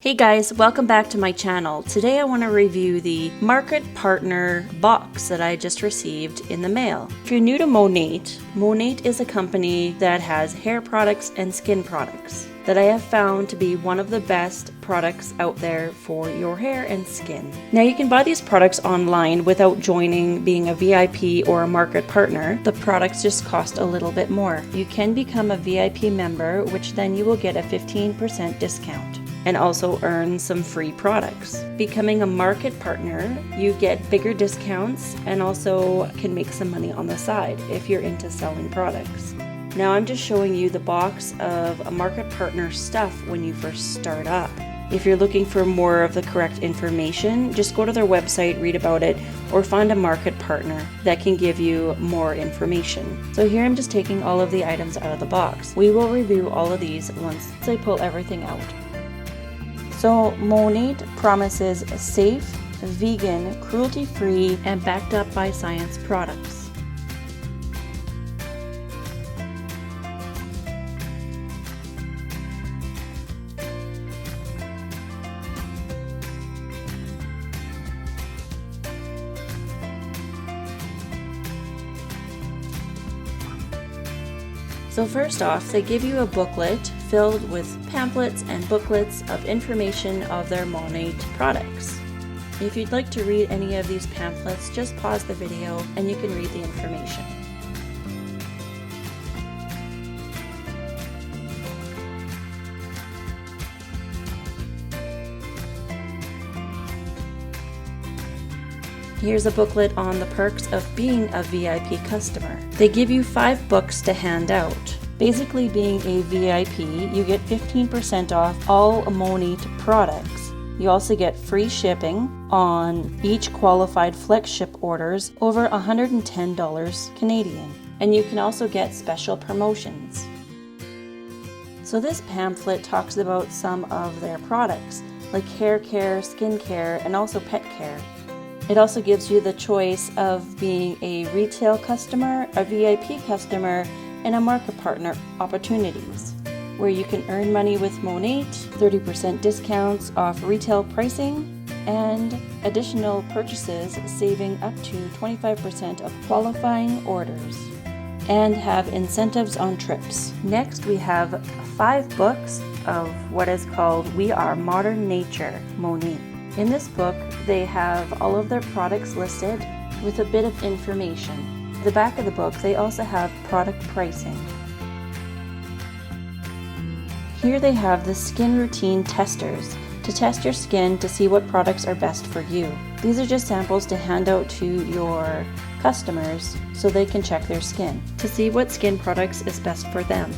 Hey guys, welcome back to my channel. Today I want to review the Market Partner Box that I just received in the mail. If you're new to Monat, Monat is a company that has hair products and skin products that I have found to be one of the best products out there for your hair and skin. Now you can buy these products online without being a VIP or a market partner. The products just cost a little bit more. You can become a VIP member, which then you will get a 15% discount and also earn some free products. Becoming a market partner, you get bigger discounts and also can make some money on the side if you're into selling products. Now I'm just showing you the box of a market partner stuff when you first start up. If you're looking for more of the correct information, just go to their website, read about it, or find a market partner that can give you more information. So here I'm just taking all of the items out of the box. We will review all of these once I pull everything out. So Monat promises safe, vegan, cruelty-free, and backed up by science products. So first off, they give you a booklet filled with pamphlets and booklets of information of their Monat products. If you'd like to read any of these pamphlets, just pause the video and you can read the information. Here's a booklet on the perks of being a VIP customer. They give you 5 books to hand out. Basically, being a VIP, you get 15% off all Monat products. You also get free shipping on each qualified flex ship orders over $110 Canadian. And you can also get special promotions. So this pamphlet talks about some of their products, like hair care, skin care, and also pet care. It also gives you the choice of being a retail customer, a VIP customer, and a market partner opportunities, where you can earn money with Monat, 30% discounts off retail pricing, and additional purchases saving up to 25% of qualifying orders, and have incentives on trips. Next, we have 5 books of what is called We Are Modern Nature Monat. In this book, they have all of their products listed with a bit of information. At the back of the book, they also have product pricing. Here they have the skin routine testers to test your skin to see what products are best for you. These are just samples to hand out to your customers so they can check their skin to see what skin products is best for them.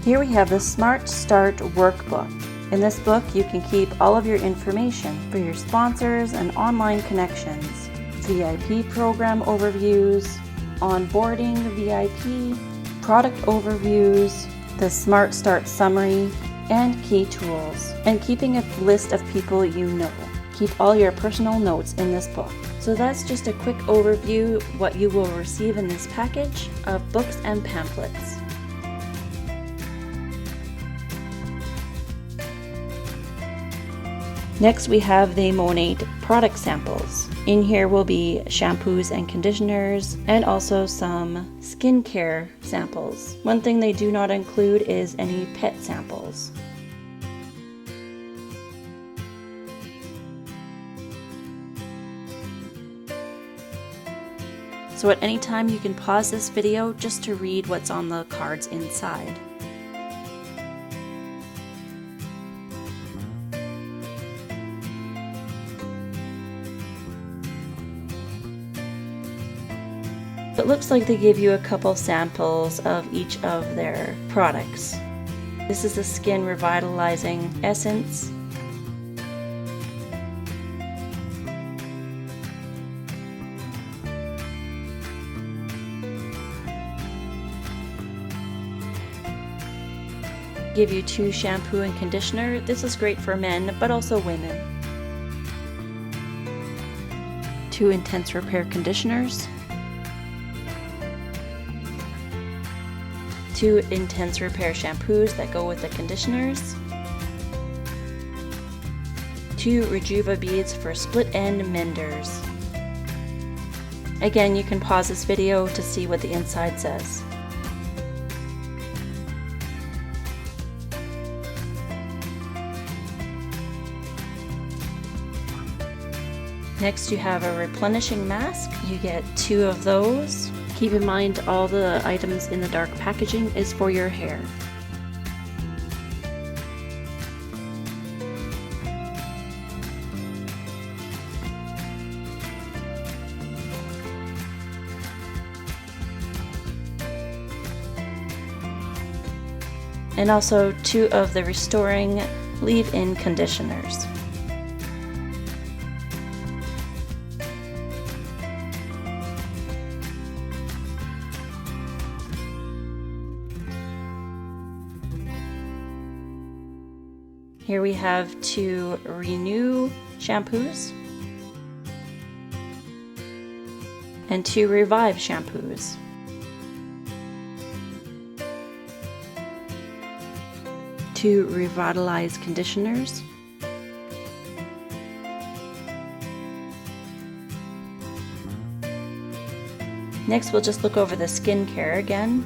Here we have the Smart Start Workbook. In this book, you can keep all of your information for your sponsors and online connections, VIP program overviews, onboarding the VIP, product overviews, the Smart Start summary, and key tools, and keeping a list of people you know. Keep all your personal notes in this book. So that's just a quick overview what you will receive in this package of books and pamphlets. Next, we have the Monat product samples. In here will be shampoos and conditioners and also some skincare samples. One thing they do not include is any pet samples. So at any time you can pause this video just to read what's on the cards inside. It looks like they give you a couple samples of each of their products. This is the Skin Revitalizing Essence. Give you 2 shampoo and conditioner. This is great for men, but also women. 2 intense repair conditioners. 2 intense repair shampoos that go with the conditioners. 2 Rejuva beads for split end menders. Again, you can pause this video to see what the inside says. Next, you have a replenishing mask. You get 2 of those. Keep in mind all the items in the dark packaging is for your hair. And also 2 of the restoring leave-in conditioners. Here we have 2 Renew shampoos and 2 Revive shampoos. Two Revitalize conditioners. Next, we'll just look over the skincare again.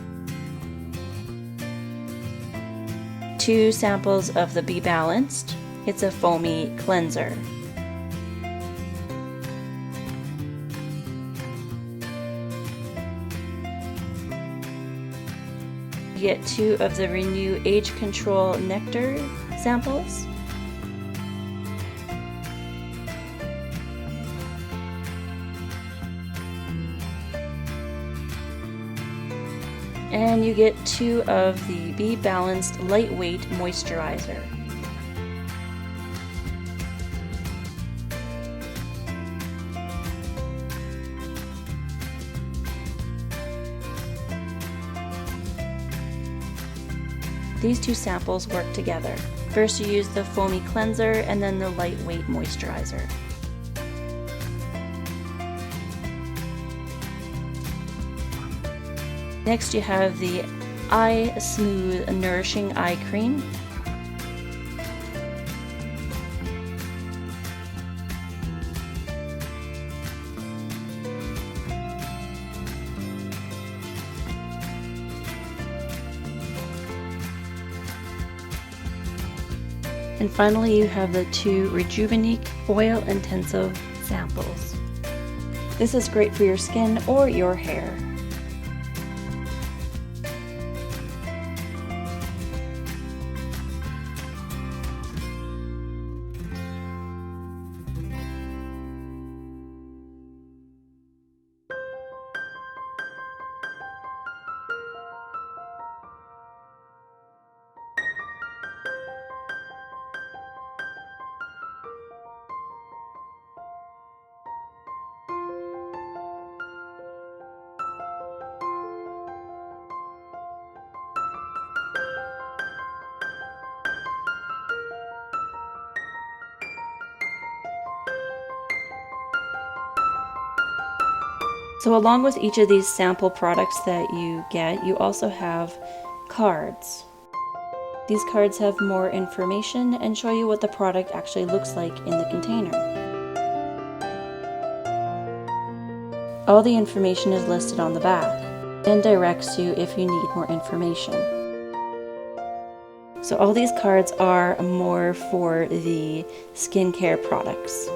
2 samples of the Be Balanced. It's a foamy cleanser. You get 2 of the Renew Age Control Nectar samples. And you get 2 of the Be Balanced Lightweight Moisturizer. These 2 samples work together. First you use the foamy cleanser and then the lightweight moisturizer. Next you have the Eye Smooth Nourishing Eye Cream. And finally you have the 2 Rejuvenique Oil Intensive samples. This is great for your skin or your hair. So along with each of these sample products that you get, you also have cards. These cards have more information and show you what the product actually looks like in the container. All the information is listed on the back and directs you if you need more information. So all these cards are more for the skincare products.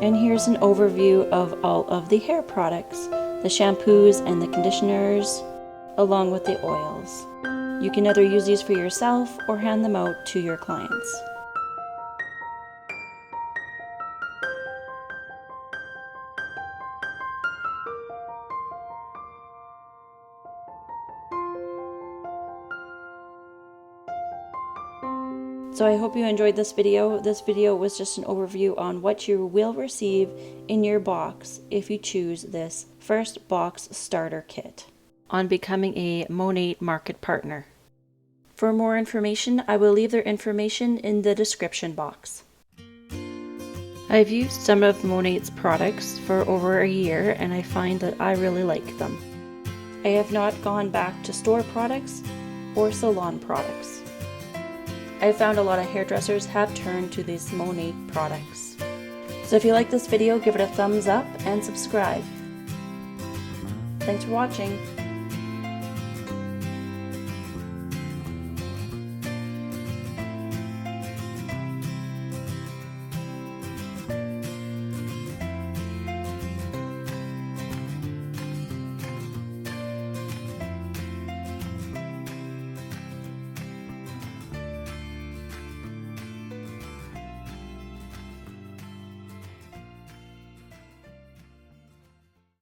And here's an overview of all of the hair products, the shampoos and the conditioners, along with the oils. You can either use these for yourself or hand them out to your clients. So I hope you enjoyed this video. This video was just an overview on what you will receive in your box if you choose this first box starter kit on becoming a Monat Market Partner. For more information, I will leave their information in the description box. I've used some of Monat's products for over a year and I find that I really like them. I have not gone back to store products or salon products. I found a lot of hairdressers have turned to these Monat products. So if you like this video, give it a thumbs up and subscribe. Thanks for watching.